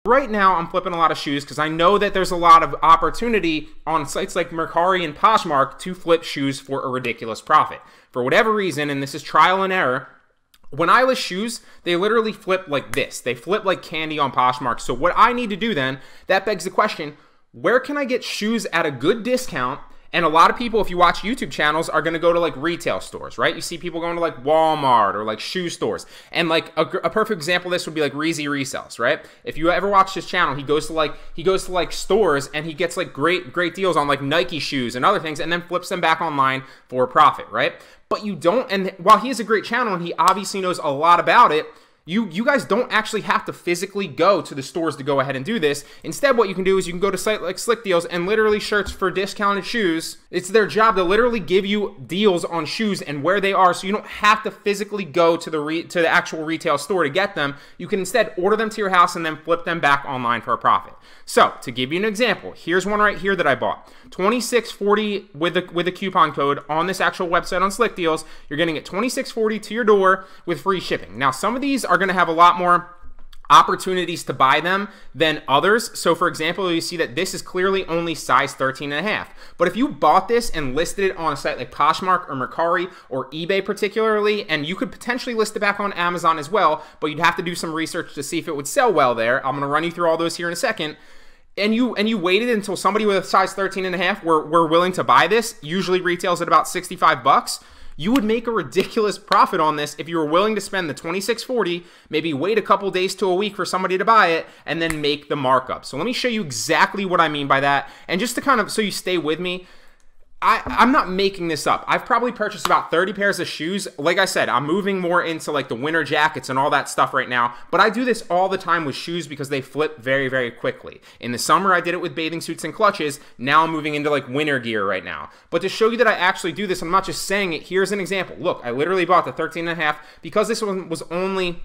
Right now, I'm flipping a lot of shoes because I know that there's a lot of opportunity on sites like Mercari and Poshmark to flip shoes for a ridiculous profit. For whatever reason, and this is trial and error, when I list shoes, they literally flip like this. They flip like candy on Poshmark. So what I need to do then, that begs the question, where can I get shoes at a good discount? And a lot of people, if you watch YouTube channels, are going to go to like retail stores, right? You see people going to like Walmart or like shoe stores. And like a perfect example of this would be like Reezy Resells, right? If you ever watch his channel, he goes to like stores and he gets like great deals on like Nike shoes and other things and then flips them back online for a profit, right? But you don't, and while he has a great channel and he obviously knows a lot about it, you guys don't actually have to physically go to the stores to go ahead and do this. Instead, what you can do is you can go to sites like Slick Deals and literally search for discounted shoes. It's their job to literally give you deals on shoes and where they are, so you don't have to physically go to the actual retail store to get them. You can instead order them to your house and then flip them back online for a profit. So, to give you an example, here's one right here that I bought. $26.40 with a coupon code on this actual website on Slick Deals. You're getting it $26.40 to your door with free shipping. Now, some of these are going to have a lot more opportunities to buy them than others. So for example, you see that this is clearly only size 13.5. But if you bought this and listed it on a site like Poshmark or Mercari or eBay particularly, and you could potentially list it back on Amazon as well, but you'd have to do some research to see if it would sell well there. I'm going to run you through all those here in a second. And you waited until somebody with a size 13.5 were willing to buy this, usually retails at about 65 bucks. You would make a ridiculous profit on this if you were willing to spend the $26.40, maybe wait a couple days to a week for somebody to buy it, and then make the markup. So let me show you exactly what I mean by that. And just to kind of, so you stay with me, I'm not making this up. I've probably purchased about 30 pairs of shoes. Like I said, I'm moving more into like the winter jackets and all that stuff right now, but I do this all the time with shoes because they flip very quickly. In the summer, I did it with bathing suits and clutches. Now I'm moving into like winter gear right now. But to show you that I actually do this, I'm not just saying it. Here's an example. Look, I literally bought the 13.5 because this one was only...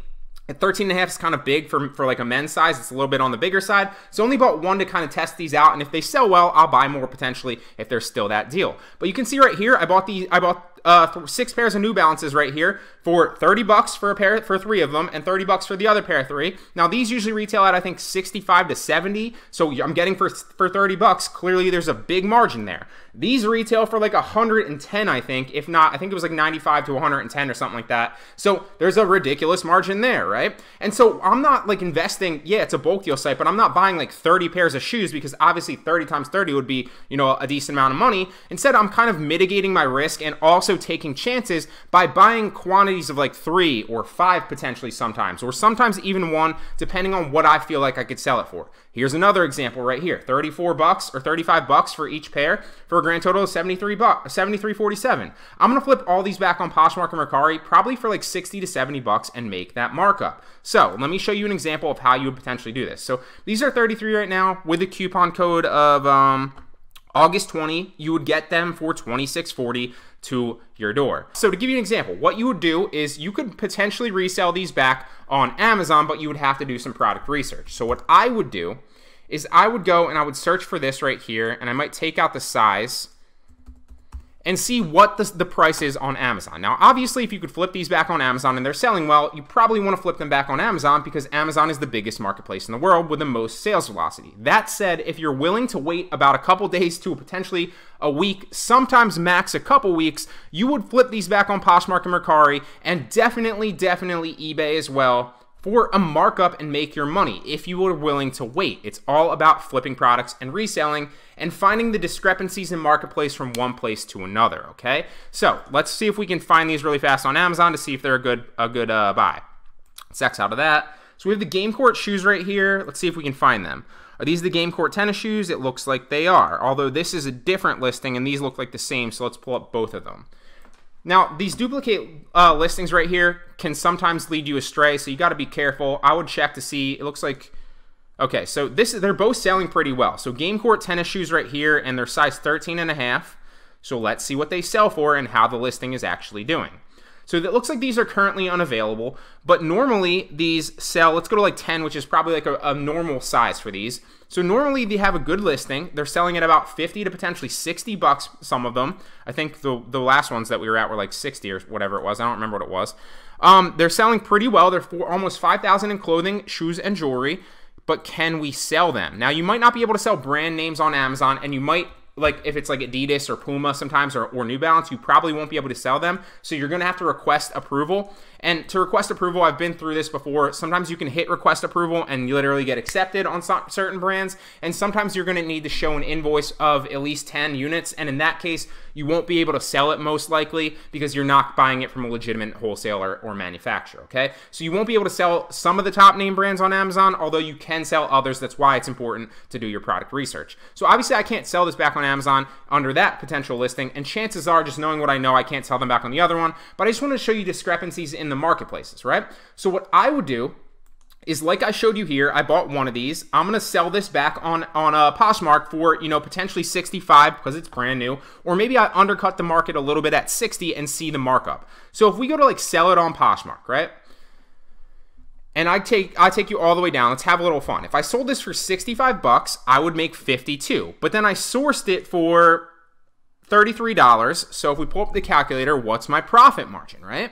At 13.5 is kind of big for like a men's size. It's a little bit on the bigger side. So only bought one to kind of test these out. And if they sell well, I'll buy more potentially if there's still that deal. But you can see right here, I bought 6 pairs of New Balances right here for 30 bucks for a pair, for 3 of them, and 30 bucks for the other pair of 3. Now these usually retail at I think 65 to 70. So I'm getting for 30 bucks. Clearly there's a big margin there. These retail for like 110, I think. If not, I think it was like 95 to 110 or something like that. So there's a ridiculous margin there, right? And so I'm not like investing, yeah, it's a bulk deal site, but I'm not buying like 30 pairs of shoes because obviously 30 times 30 would be, you know, a decent amount of money. Instead, I'm kind of mitigating my risk and also taking chances by buying quantities of like 3 or 5 potentially sometimes, or sometimes even 1, depending on what I feel like I could sell it for. Here's another example right here, 34 bucks or 35 bucks for each pair for a grand total of 73.47. I'm going to flip all these back on Poshmark and Mercari probably for like 60 to 70 bucks and make that markup. So let me show you an example of how you would potentially do this. So these are 33 right now with a coupon code of August 20. You would get them for $26.40 to your door. So to give you an example, what you would do is you could potentially resell these back on Amazon, but you would have to do some product research. So what I would do is I would go and I would search for this right here, and I might take out the size and see what the price is on Amazon. Now, obviously, if you could flip these back on Amazon and they're selling well, you probably want to flip them back on Amazon because Amazon is the biggest marketplace in the world with the most sales velocity. That said, if you're willing to wait about a couple days to potentially a week, sometimes max a couple weeks, you would flip these back on Poshmark and Mercari, and definitely eBay as well, for a markup and make your money if you were willing to wait. It's all about flipping products and reselling and finding the discrepancies in marketplace from one place to another, okay? So let's see if we can find these really fast on Amazon to see if they're a good buy. Let's X out of that. So we have the Game Court shoes right here. Let's see if we can find them. Are these the Game Court tennis shoes? It looks like they are, although this is a different listing and these look like the same, so let's pull up both of them. Now, these duplicate listings right here can sometimes lead you astray, so you got to be careful. I would check to see. It looks like, okay, so they're both selling pretty well. So Game Court tennis shoes right here, and they're size 13.5. So let's see what they sell for and how the listing is actually doing. So it looks like these are currently unavailable, but normally these sell, let's go to like 10, which is probably like a normal size for these. So normally they have a good listing. They're selling at about 50 to potentially 60 bucks, some of them. I think the last ones that we were at were like 60 or whatever it was. I don't remember what it was. They're selling pretty well. They're almost 5,000 in clothing, shoes, and jewelry. but can we sell them? Now, you might not be able to sell brand names on Amazon, and you might, like if it's like adidas or puma sometimes, or New Balance, you probably won't be able to sell them. So you're going to have to request approval. And to request approval, I've been through this before. Sometimes you can hit request approval and you literally get accepted on certain brands. And sometimes you're going to need to show an invoice of at least 10 units. And in that case, you won't be able to sell it most likely because you're not buying it from a legitimate wholesaler or manufacturer, okay? So you won't be able to sell some of the top name brands on Amazon, although you can sell others. That's why it's important to do your product research. So obviously I can't sell this back on Amazon under that potential listing, and chances are, just knowing what I know, I can't sell them back on the other one. But I just want to show you discrepancies in the marketplaces, right? So what I would do is, like I showed you here, I bought one of these. I'm going to sell this back on Poshmark for, you know, potentially 65 because it's brand new, or maybe I undercut the market a little bit at 60 and see the markup. So if we go to like sell it on Poshmark, right? And I take you all the way down. Let's have a little fun. If I sold this for 65 bucks, I would make 52. But then I sourced it for $33. So if we pull up the calculator, what's my profit margin, right?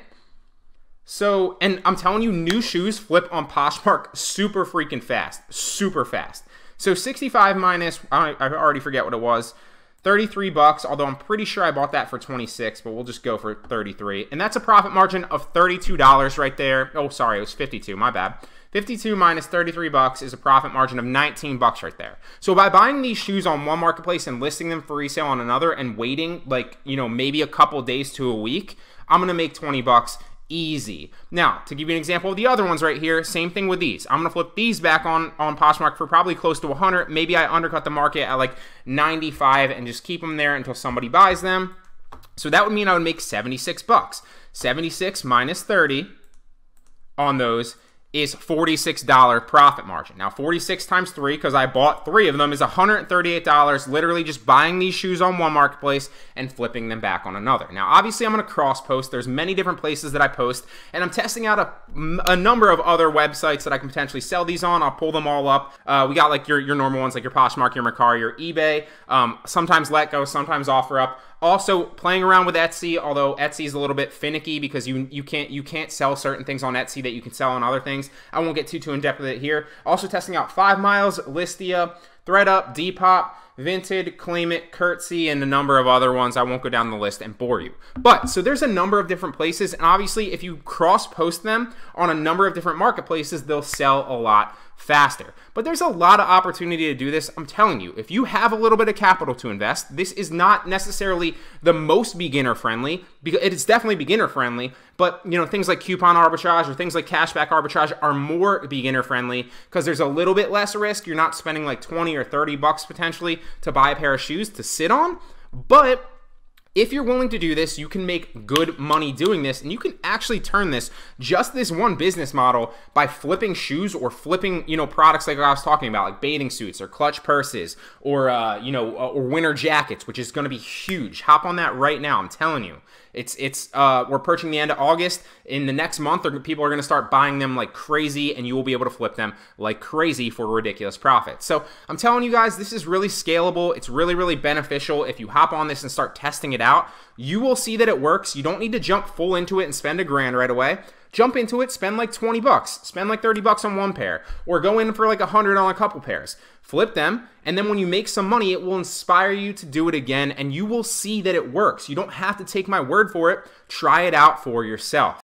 So, and I'm telling you, new shoes flip on Poshmark super freaking fast, super fast. So 65 minus, I already forget what it was, 33 bucks, although I'm pretty sure I bought that for 26, but we'll just go for 33. And that's a profit margin of $32 right there. Oh, sorry, it was 52, my bad. 52 minus 33 bucks is a profit margin of 19 bucks right there. So by buying these shoes on one marketplace and listing them for resale on another and waiting like, you know, maybe a couple days to a week, I'm gonna make 20 bucks easy. Now, to give you an example of the other ones right here, same thing with these. I'm going to flip these back on Poshmark for probably close to 100. Maybe I undercut the market at like 95 and just keep them there until somebody buys them. So that would mean I would make 76 bucks. 76 minus 30 on those is $46 profit margin. Now 46 times 3, because I bought 3 of them, is $138, literally just buying these shoes on one marketplace and flipping them back on another. Now obviously I'm going to cross post. There's many different places that I post, and I'm testing out a number of other websites that I can potentially sell these on. I'll pull them all up. We got like your normal ones like your Poshmark, your Mercari, your eBay, sometimes Letgo, sometimes OfferUp. Also playing around with Etsy, although Etsy is a little bit finicky because you can't sell certain things on Etsy that you can sell on other things. I won't get too in depth with it here. Also testing out 5 Miles, Listia, ThreadUp, Depop, Vinted, Claim It, Curtsy, and a number of other ones. I won't go down the list and bore you. But so there's a number of different places, and obviously if you cross post them on a number of different marketplaces, they'll sell a lot faster. But there's a lot of opportunity to do this. I'm telling you, if you have a little bit of capital to invest, this is not necessarily the most beginner friendly, because it is definitely beginner friendly, but you know, things like coupon arbitrage or things like cashback arbitrage are more beginner friendly because there's a little bit less risk. You're not spending like 20 or 30 bucks potentially to buy a pair of shoes to sit on. But if you're willing to do this, you can make good money doing this, and you can actually turn this one business model by flipping shoes or flipping, you know, products like I was talking about, like bathing suits or clutch purses or or winter jackets, which is going to be huge. Hop on that right now. I'm telling you. We're approaching the end of August. In the next month, people are going to start buying them like crazy, and you will be able to flip them like crazy for ridiculous profits. So I'm telling you guys, this is really scalable. It's really beneficial. If you hop on this and start testing it out, you will see that it works. You don't need to jump full into it and spend $1,000 right away. Jump into it, spend like 20 bucks, spend like 30 bucks on one pair, or go in for like 100 on a couple pairs. Flip them, and then when you make some money, it will inspire you to do it again, and you will see that it works. You don't have to take my word for it. Try it out for yourself.